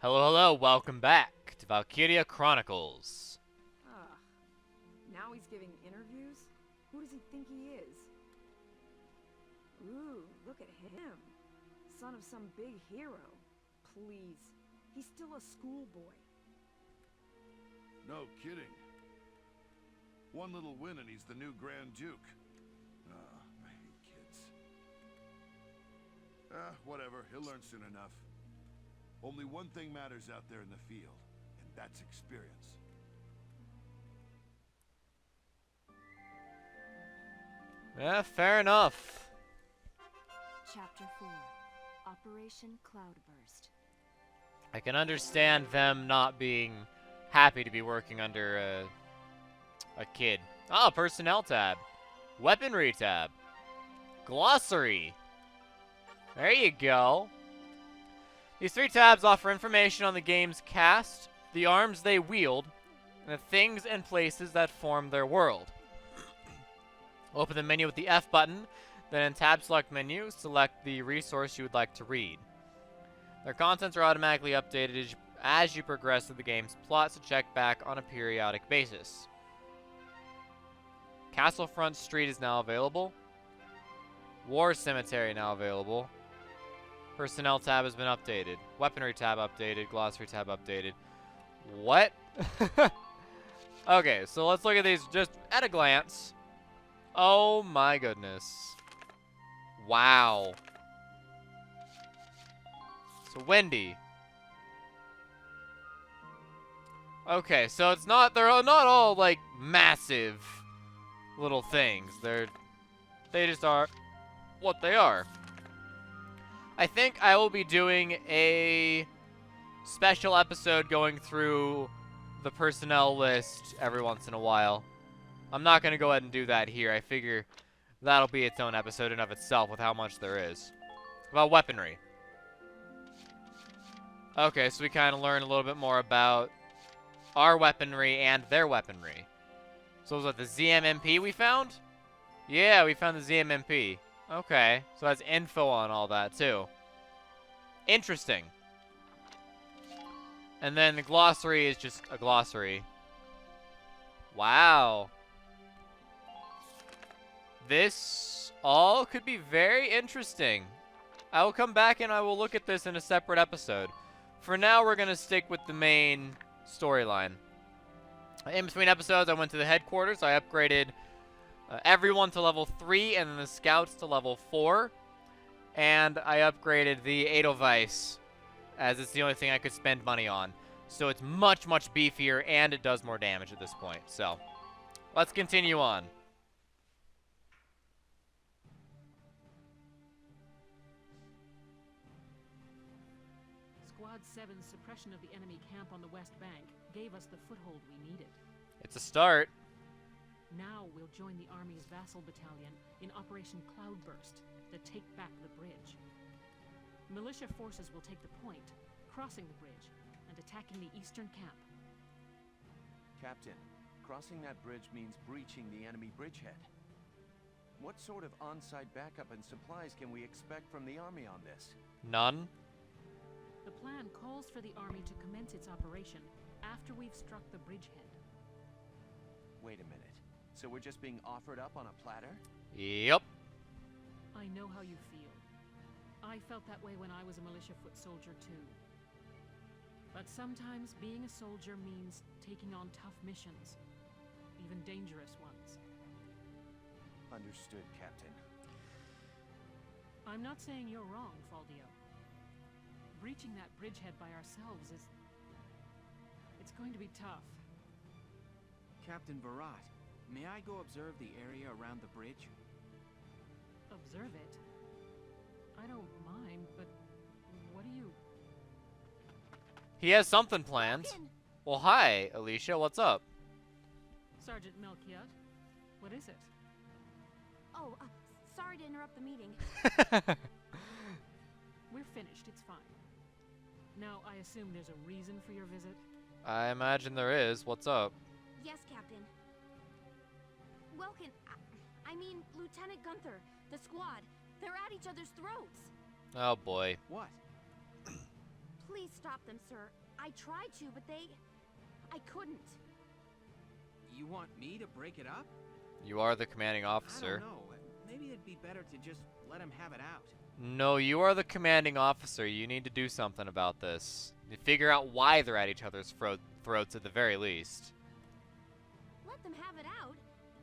Hello, hello, welcome back to Valkyria Chronicles. Ah, now he's giving interviews? Who does he think he is? Ooh, look at him. Son of some big hero. Please, he's still a schoolboy. No kidding. One little win and he's the new Grand Duke. Ah, I hate kids. Whatever, he'll learn soon enough. Only one thing matters out there in the field, and that's experience. Yeah, fair enough. Chapter 4, Operation Cloudburst. I can understand them not being happy to be working under a kid. Ah, Personnel tab. Weaponry tab. Glossary. There you go. These three tabs offer information on the game's cast, the arms they wield, and the things and places that form their world. Open the menu with the F button, then in Tab Select menu, select the resource you would like to read. Their contents are automatically updated as you progress through the game's plot, so check back on a periodic basis. Castlefront Street is now available. War Cemetery now available. Personnel tab has been updated. Weaponry tab updated. Glossary tab updated. What? Okay, so let's look at these just at a glance. Oh my goodness. Wow. So Wendy. Okay, so it's not, they're not all like massive little things. They just are what they are. I think I will be doing a special episode going through the personnel list every once in a while. I'm not going to go ahead and do that here. I figure that'll be its own episode in of itself with how much there is. About weaponry. Okay, so we kind of learn a little bit more about our weaponry and their weaponry. So was that the ZMMP we found? Yeah, we found the ZMMP. Okay, so that's info on all that too. Interesting. And then the glossary is just a glossary. Wow. This all could be very interesting. I will come back and I will look at this in a separate episode. For now, we're going to stick with the main storyline. In between episodes, I went to the headquarters. I upgraded everyone to level 3 and then the scouts to level 4. And I upgraded the EWII as it's the only thing I could spend money on. So it's much, much beefier and it does more damage at this point. So let's continue on. Squad 7's suppression of the enemy camp on the West Bank gave us the foothold we needed. It's a start. Now we'll join the Army's vassal battalion in Operation Cloudburst to take back the bridge. Militia forces will take the point, crossing the bridge, and attacking the eastern camp. Captain, crossing that bridge means breaching the enemy bridgehead. What sort of on-site backup and supplies can we expect from the Army on this? None. The plan calls for the Army to commence its operation after we've struck the bridgehead. Wait a minute. So we're just being offered up on a platter? Yep. I know how you feel. I felt that way when I was a militia foot soldier too. But sometimes being a soldier means taking on tough missions, even dangerous ones. Understood, Captain. I'm not saying you're wrong, Faldio. Breaching that bridgehead by ourselves is... it's going to be tough. Captain Barat, may I go observe the area around the bridge? Observe it? I don't mind, but what do you... He has something planned. Well, hi, Alicia. What's up? Sergeant Melchiot, what is it? Oh, sorry to interrupt the meeting. We're finished, it's fine. Now, I assume there's a reason for your visit? I imagine there is. What's up? Yes, Captain. Welkin, I mean, Lieutenant Gunther, the squad, they're at each other's throats. Oh boy. What? Please stop them, sir. I tried to, but I couldn't. You want me to break it up? You are the commanding I officer. don't know. Maybe it'd be better to just let him have it out. No, you are the commanding officer. You need to do something about this. You figure out why they're at each other's throats at the very least. Let them have it out?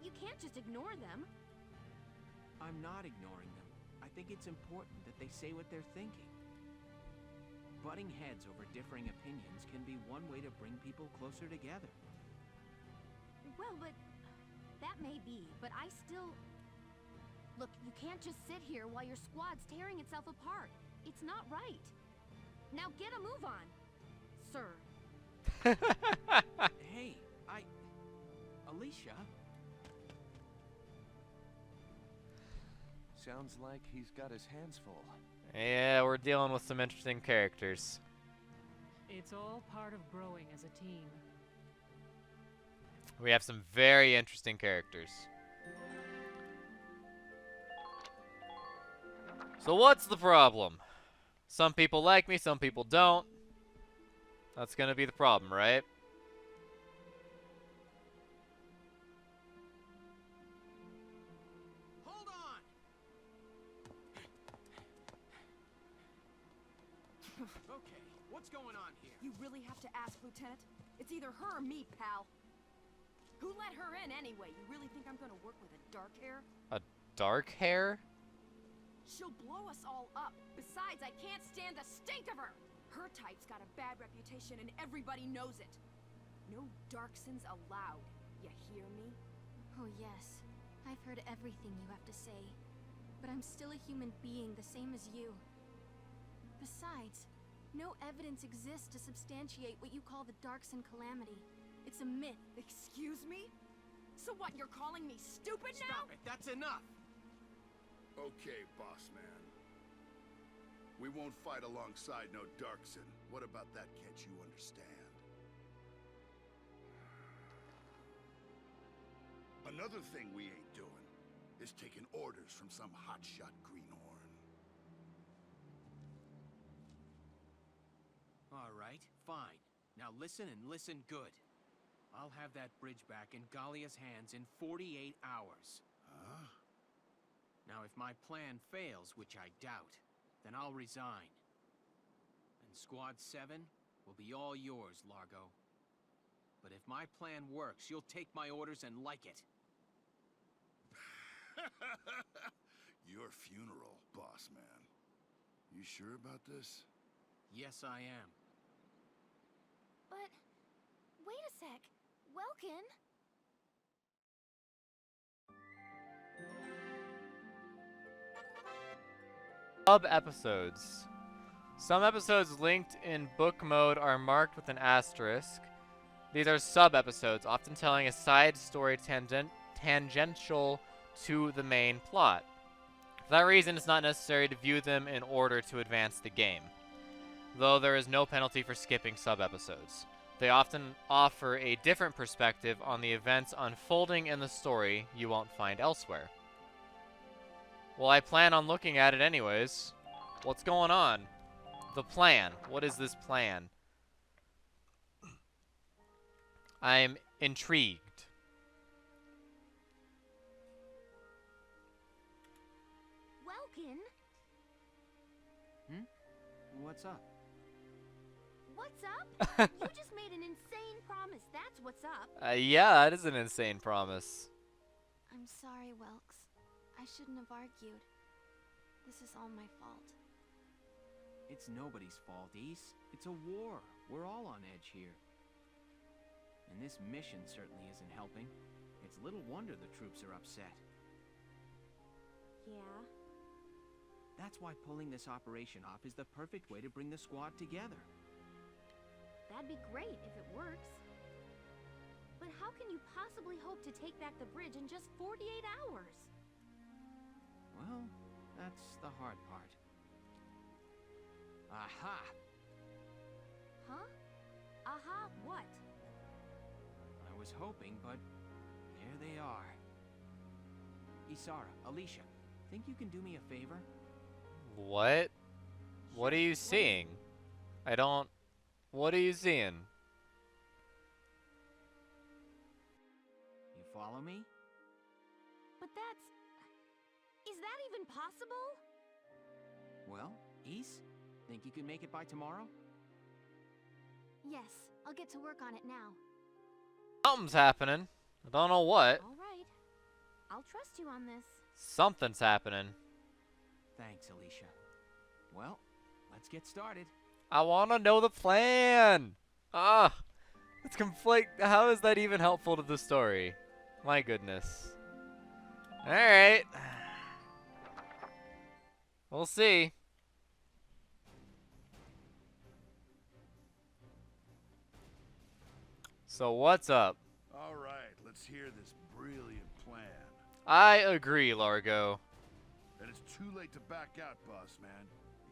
You can't just ignore them. I'm not ignoring them. I think it's important that they say what they're thinking. Butting heads over differing opinions can be one way to bring people closer together. Well, but that may be, but I still... Look, you can't just sit here while your squad's tearing itself apart. It's not right. Now get a move on, sir. Hey, Alicia? Sounds like he's got his hands full. Yeah, we're dealing with some interesting characters. It's all part of growing as a team. We have some very interesting characters. So what's the problem? Some people like me, some people don't. That's gonna be the problem, right? Hold on! Okay, what's going on here? You really have to ask, Lieutenant? It's either her or me, pal. Who let her in anyway? You really think I'm gonna work with a dark hair? A dark hair? She'll blow us all up. Besides, I can't stand the stink of her. Her type's got a bad reputation and everybody knows it. No Darksons allowed. You hear me? Oh yes, I've heard everything you have to say. But I'm still a human being the same as you. Besides, no evidence exists to substantiate what you call the Darkson calamity. It's a myth. Excuse me? So what, you're calling me stupid now? Stop it, that's enough! Okay, boss man. We won't fight alongside no Darkson. What about that, can't you understand? Another thing we ain't doing is taking orders from some hotshot greenhorn. Alright, fine. Now listen and listen good. I'll have that bridge back in Galia's hands in 48 hours. Huh? Now if my plan fails, which I doubt, then I'll resign. And Squad 7 will be all yours, Largo. But if my plan works, you'll take my orders and like it. Your funeral, boss man. You sure about this? Yes, I am. But... wait a sec. Welkin? Sub-episodes. Some episodes linked in book mode are marked with an asterisk. These are sub-episodes, often telling a side story tangential to the main plot. For that reason, it's not necessary to view them in order to advance the game, though there is no penalty for skipping sub-episodes. They often offer a different perspective on the events unfolding in the story you won't find elsewhere. Well, I plan on looking at it anyways. What's going on? The plan. What is this plan? I'm intrigued. Welkin? What's up? What's up? You just made an insane promise, that's what's up. Yeah, that is an insane promise. I'm sorry, Welks. I shouldn't have argued. This is all my fault. It's nobody's fault, Ace. It's a war. We're all on edge here. And this mission certainly isn't helping. It's little wonder the troops are upset. Yeah? That's why pulling this operation off is the perfect way to bring the squad together. That'd be great if it works. But how can you possibly hope to take back the bridge in just 48 hours? Well, that's the hard part. Aha! Huh? Aha, what? I was hoping, but there they are. Isara, Alicia, think you can do me a favor? What? What are you seeing? I don't... What are you seeing? You follow me? But that's... Is that even possible? Well, East, think you can make it by tomorrow? Yes, I'll get to work on it now. Something's happening. I don't know what. All right. I'll trust you on this. Something's happening. Thanks, Alicia. Well, let's get started. I want to know the plan. Ah, it's conflict. How is that even helpful to the story? My goodness. All right. We'll see. So what's up? All right, let's hear this brilliant plan. I agree, Largo. And it's too late to back out, boss man.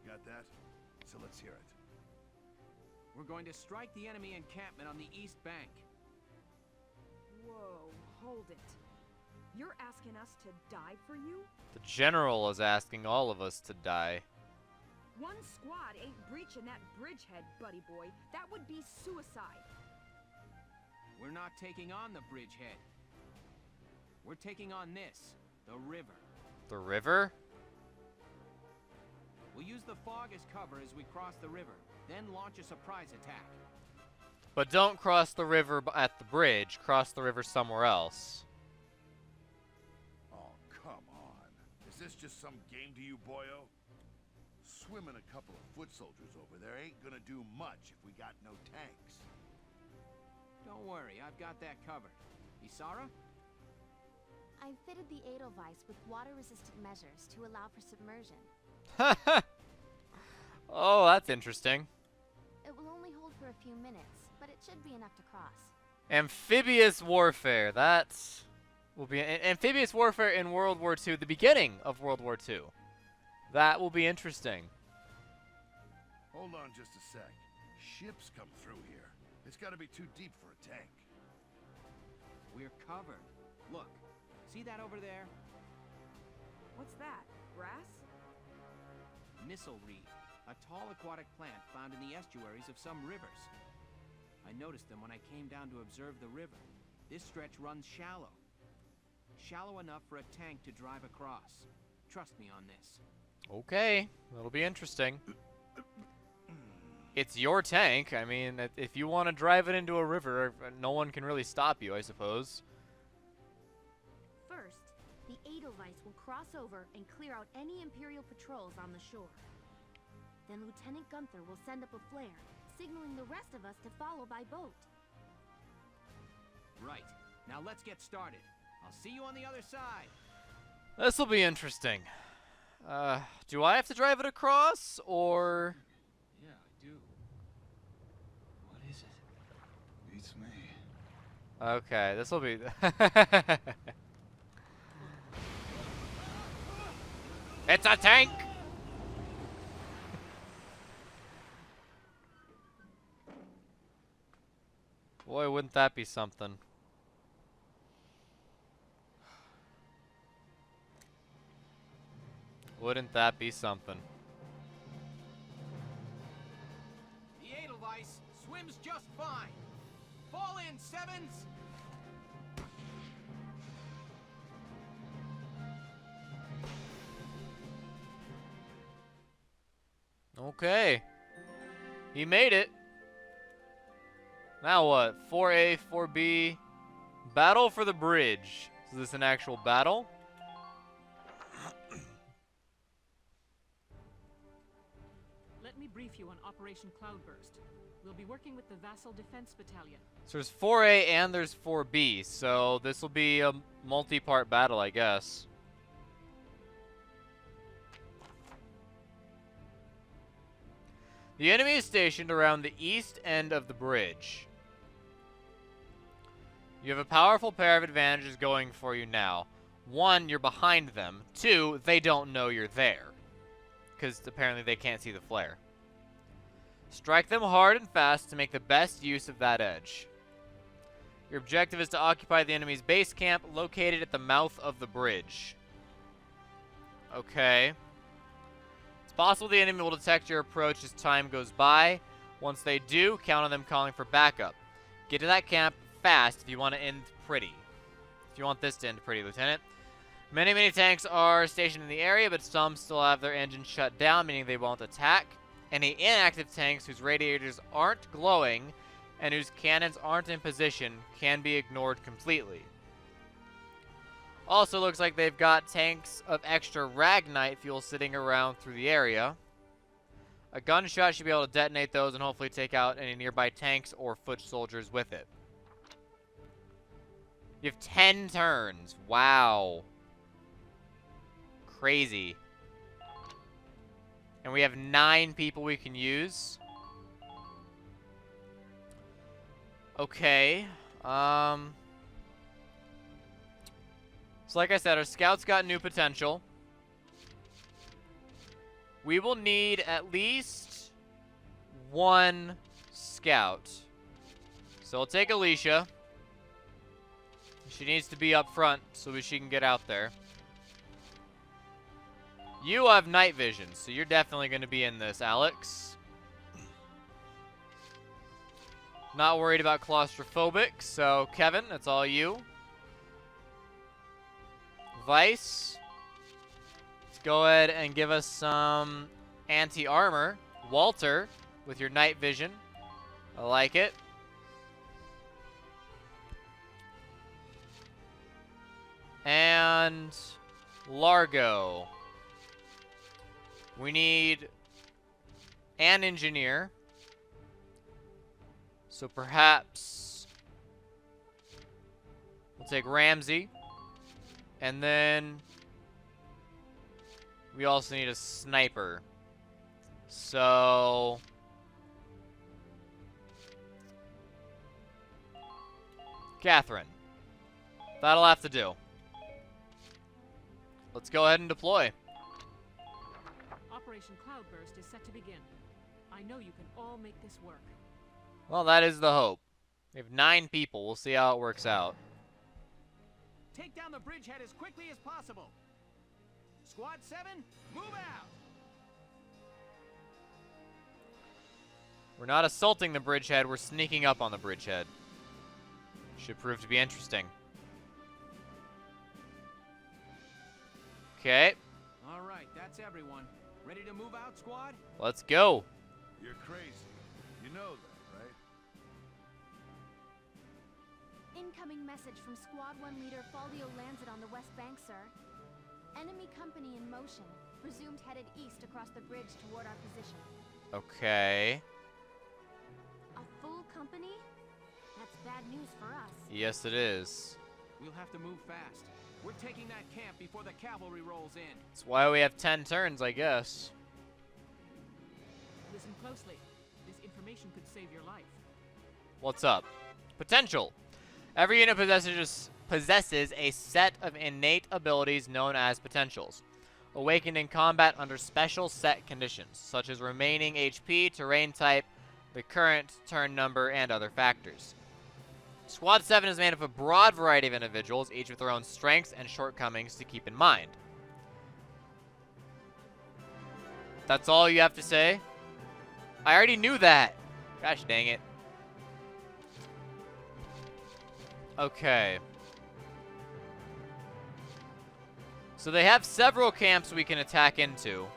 You got that? So let's hear it. We're going to strike the enemy encampment on the east bank. Whoa, hold it. You're asking us to die for you? The general is asking all of us to die. One squad ain't breaching that bridgehead, buddy boy. That would be suicide. We're not taking on the bridgehead. We're taking on this, the river. The river? We'll use the fog as cover as we cross the river, then launch a surprise attack. But don't cross the river at the bridge. Cross the river somewhere else. Oh, come on. Is this just some game to you, boyo? Swimming a couple of foot soldiers over there ain't gonna do much if we got no tanks. Don't worry, I've got that covered. Isara? I've fitted the Edelweiss with water-resistant measures to allow for submersion. Oh, that's interesting. It will only hold for a few minutes, but it should be enough to cross. Amphibious warfare. That's... will be amphibious warfare in World War II, the beginning of World War II. That will be interesting. Hold on just a sec. Ships come through here. It's gotta be too deep for a tank. We're covered. Look, see that over there? What's that? Grass? Missile reed, a tall aquatic plant found in the estuaries of some rivers. I noticed them when I came down to observe the river. This stretch runs shallow. Shallow enough for a tank to drive across. Trust me on this. Okay, that'll be interesting. It's your tank. I mean, if you want to drive it into a river, no one can really stop you, I suppose. First, the Edelweiss will cross over and clear out any Imperial patrols on the shore. Then Lieutenant Gunther will send up a flare, signaling the rest of us to follow by boat. Right. Now let's get started. I'll see you on the other side. This'll be interesting. Do I have to drive it across, or... Yeah, I do. What is it? Beats me. Okay, this'll be... It's a tank! Boy, wouldn't that be something. Wouldn't that be something? The Edelweiss swims just fine. Fall in, Sevens! Okay. He made it. Now what? 4A, 4B. Battle for the bridge. Is this an actual battle? Let me brief you on Operation Cloudburst. We'll be working with the Vassal Defense Battalion. So there's 4A and there's 4B. So this will be a multi-part battle, I guess. The enemy is stationed around the east end of the bridge. You have a powerful pair of advantages going for you now. One, you're behind them. Two, they don't know you're there, because apparently they can't see the flare. Strike them hard and fast to make the best use of that edge. Your objective is to occupy the enemy's base camp located at the mouth of the bridge. Okay. It's possible the enemy will detect your approach as time goes by. Once they do, count on them calling for backup. Get to that camp fast if you want to end pretty. If you want this to end pretty, Lieutenant. Many tanks are stationed in the area, but some still have their engines shut down, meaning they won't attack. Any inactive tanks whose radiators aren't glowing and whose cannons aren't in position can be ignored completely. Also looks like they've got tanks of extra Ragnite fuel sitting around through the area. A gunshot should be able to detonate those and hopefully take out any nearby tanks or foot soldiers with it. You have 10 turns. Wow. Crazy. And we have 9 people we can use. Okay. So like I said, our scouts got new potential. We will need at least 1 scout. So we'll take Alicia. She needs to be up front so she can get out there. You have night vision, so you're definitely going to be in this, Alex. Not worried about claustrophobic, so Kevin, that's all you. Vice, let's go ahead and give us some anti-armor. Walter, with your night vision. I like it. And Largo. We need an engineer. So perhaps we'll take Ramsey. And then we also need a sniper. So Catherine. That'll have to do. Let's go ahead and deploy. Operation Cloudburst is set to begin. I know you can all make this work. Well, that is the hope. We have 9 people. We'll see how it works out. Take down the bridgehead as quickly as possible. Squad 7, move out! We're not assaulting the bridgehead. We're sneaking up on the bridgehead. Should prove to be interesting. Okay. All right, that's everyone. Ready to move out, squad? Let's go. You're crazy. You know that, right? Incoming message from Squad 1 leader Faldio Landed on the West Bank, sir. Enemy company in motion. Presumed headed east across the bridge toward our position. Okay. A full company? That's bad news for us. Yes, it is. We'll have to move fast. We're taking that camp before the cavalry rolls in. That's why we have 10 turns, I guess. Listen closely. This information could save your life. What's up? Potential. Every unit possesses a set of innate abilities known as potentials, awakened in combat under special set conditions, such as remaining HP, terrain type, the current turn number, and other factors. Squad 7 is made up of a broad variety of individuals, each with their own strengths and shortcomings to keep in mind. That's all you have to say? I already knew that. Gosh dang it. Okay. So they have several camps we can attack into,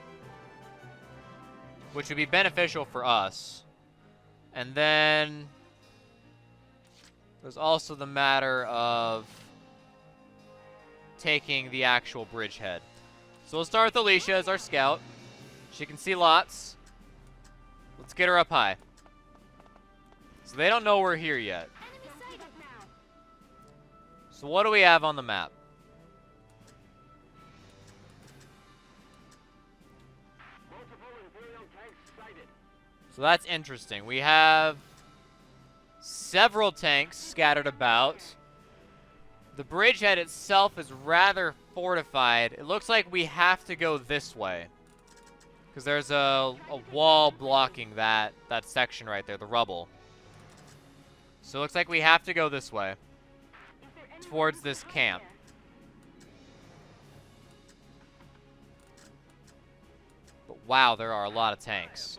which would be beneficial for us. And then there's also the matter of taking the actual bridgehead. So we'll start with Alicia as our scout. She can see lots. Let's get her up high. So they don't know we're here yet. So what do we have on the map? So that's interesting. We have several tanks scattered about. The bridgehead itself is rather fortified. It looks like we have to go this way, because there's a wall blocking that section right there, the rubble. So it looks like we have to go this way, towards this camp. But wow, there are a lot of tanks.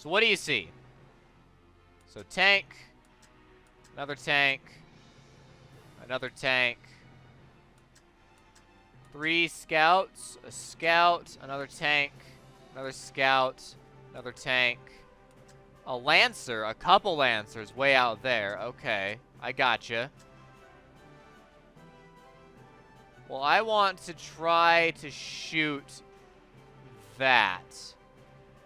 So what do you see? So tank, another tank, another tank, 3 scouts, a scout, another tank, another scout, another tank, a lancer, a couple lancers way out there. Okay, I gotcha. Well, I want to try to shoot that.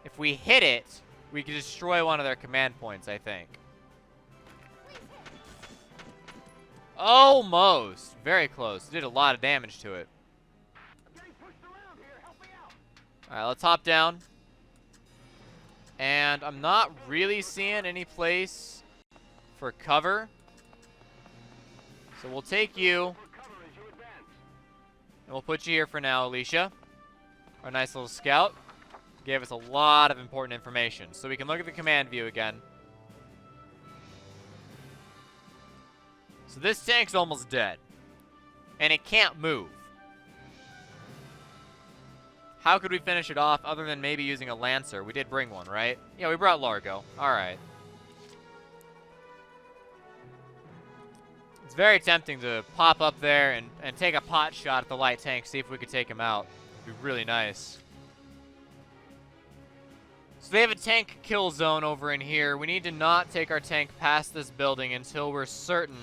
If we hit it, we can destroy one of their command points, I think. Almost. Very close. Did a lot of damage to it. Alright, let's hop down. And I'm not really seeing any place for cover. So we'll take you. And we'll put you here for now, Alicia. Our nice little scout. Gave us a lot of important information. So we can look at the command view again. So this tank's almost dead. And it can't move. How could we finish it off other than maybe using a lancer? We did bring one, right? Yeah, we brought Largo. Alright. It's very tempting to pop up there and take a pot shot at the light tank, see if we could take him out. It'd be really nice. So they have a tank kill zone over in here. We need to not take our tank past this building until we're certain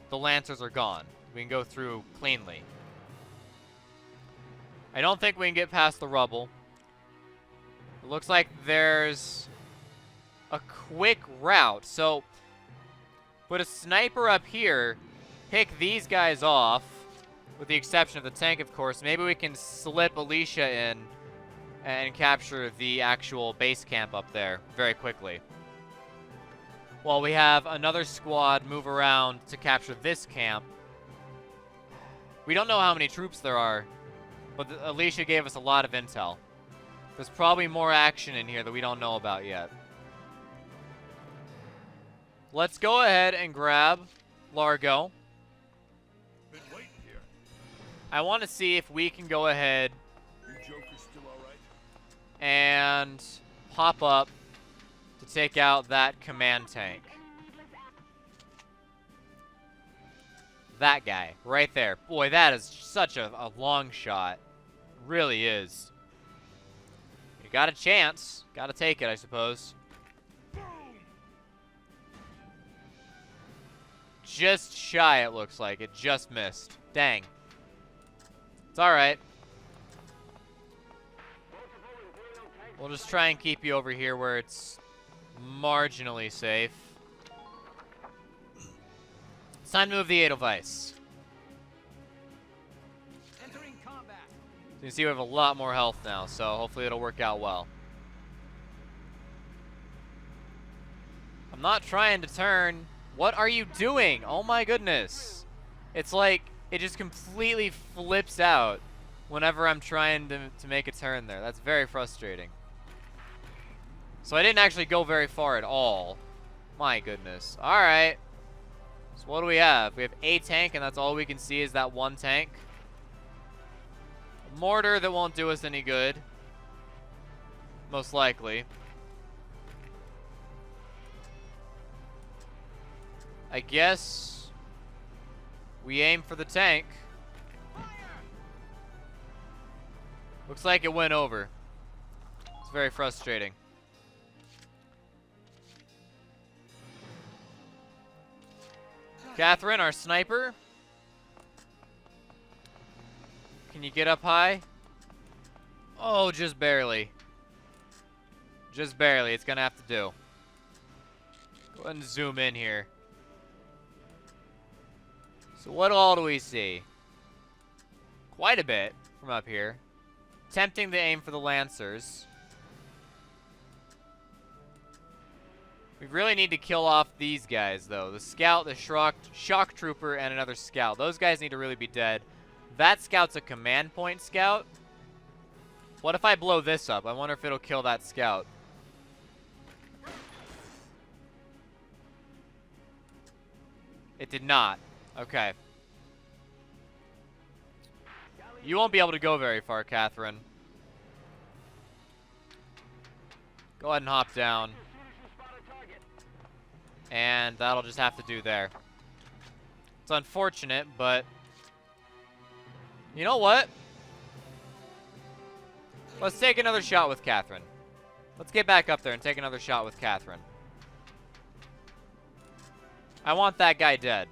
the lancers are gone. We can go through cleanly. I don't think we can get past the rubble. It looks like there's a quick route. So put a sniper up here, pick these guys off, with the exception of the tank, of course. Maybe we can slip Alicia in and capture the actual base camp up there very quickly. While we have another squad move around to capture this camp. We don't know how many troops there are, but Alicia gave us a lot of intel. There's probably more action in here that we don't know about yet. Let's go ahead and grab Largo. Been waiting here. I want to see if we can go ahead You jokers still all right? and pop up to take out that command tank. That guy, right there. Boy, that is such a long shot. Really is. You got a chance. Got to take it, I suppose. Just shy, it looks like. It just missed. Dang. It's alright. We'll just try and keep you over here where it's marginally safe. It's time to move the EWII. Entering combat. You can see we have a lot more health now, so hopefully it'll work out well. I'm not trying to turn. What are you doing? Oh my goodness. It's like it just completely flips out whenever I'm trying to make a turn there. That's very frustrating. So I didn't actually go very far at all. My goodness. Alright. So what do we have? We have a tank, and that's all we can see is that one tank. A mortar that won't do us any good. Most likely. I guess we aim for the tank. Looks like it went over. It's very frustrating. Catherine, our sniper. Can you get up high? Oh, just barely. Just barely. It's gonna have to do. Go ahead and zoom in here. So what all do we see? Quite a bit from up here. Tempting to aim for the Lancers. We really need to kill off these guys, though. The Scout, the Shock Trooper, and another Scout. Those guys need to really be dead. That Scout's a command point Scout. What if I blow this up? I wonder if it'll kill that Scout. It did not. Okay. You won't be able to go very far, Catherine. Go Go ahead and hop down. And that'll just have to do there. It's unfortunate, but... You know what? Let's take another shot with Catherine. Let's get back up there and take another shot with Catherine. I want that guy dead.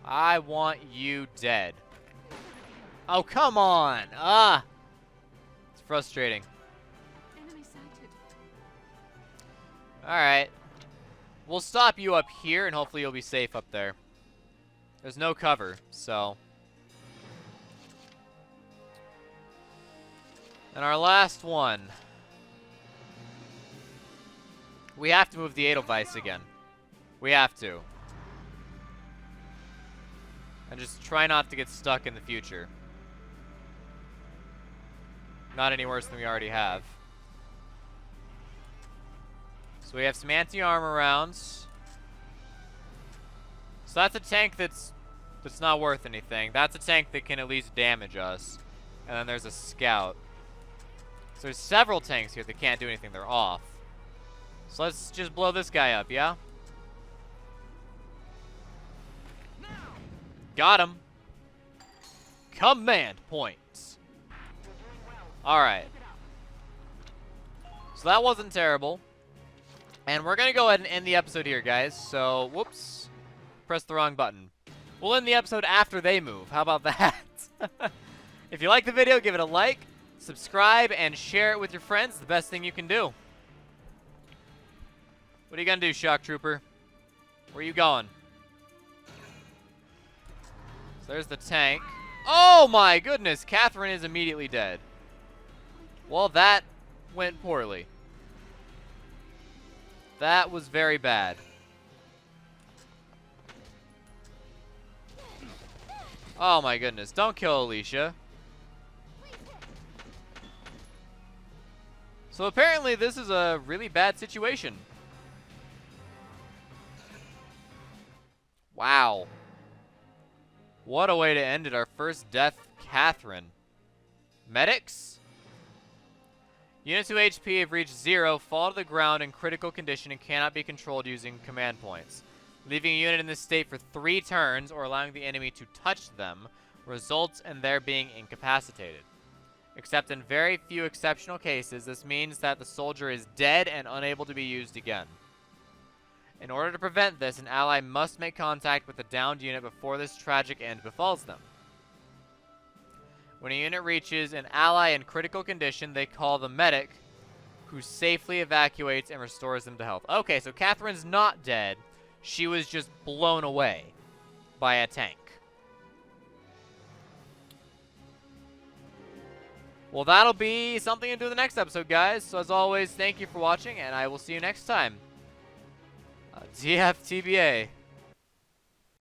I want you dead. Oh, come on. Ah. It's frustrating. Enemy sighted. Alright. We'll stop you up here, and hopefully you'll be safe up there. There's no cover, so... And our last one. We have to move the Edelweiss again. We have to. And just try not to get stuck in the future. Not any worse than we already have. So we have some anti-armor rounds. So that's a tank that's not worth anything. That's a tank that can at least damage us. And then there's a scout. So there's several tanks here that can't do anything. They're off. So let's just blow this guy up, yeah? Got him. Command points. Alright. So that wasn't terrible. And we're going to go ahead and end the episode here, guys. So, whoops. Press the wrong button. We'll end the episode after they move. How about that? If you like the video, give it a like, subscribe, and share it with your friends. The best thing you can do. What are you going to do, Shock Trooper? Where are you going? So there's the tank. Oh my goodness, Catherine is immediately dead. Well, that went poorly. That was very bad. Oh my goodness, don't kill Alicia. So apparently this is a really bad situation. Wow. What a way to end it. Our first death, Catherine. Medics? Units who HP have reached 0 fall to the ground in critical condition and cannot be controlled using command points. Leaving a unit in this state for 3 turns or allowing the enemy to touch them results in their being incapacitated. Except in very few exceptional cases, this means that the soldier is dead and unable to be used again. In order to prevent this, an ally must make contact with the downed unit before this tragic end befalls them. When a unit reaches an ally in critical condition, they call the medic, who safely evacuates and restores them to health. Okay, so Catherine's not dead. She was just blown away by a tank. Well, that'll be something to do in the next episode, guys. So as always, thank you for watching, and I will see you next time. DFTBA.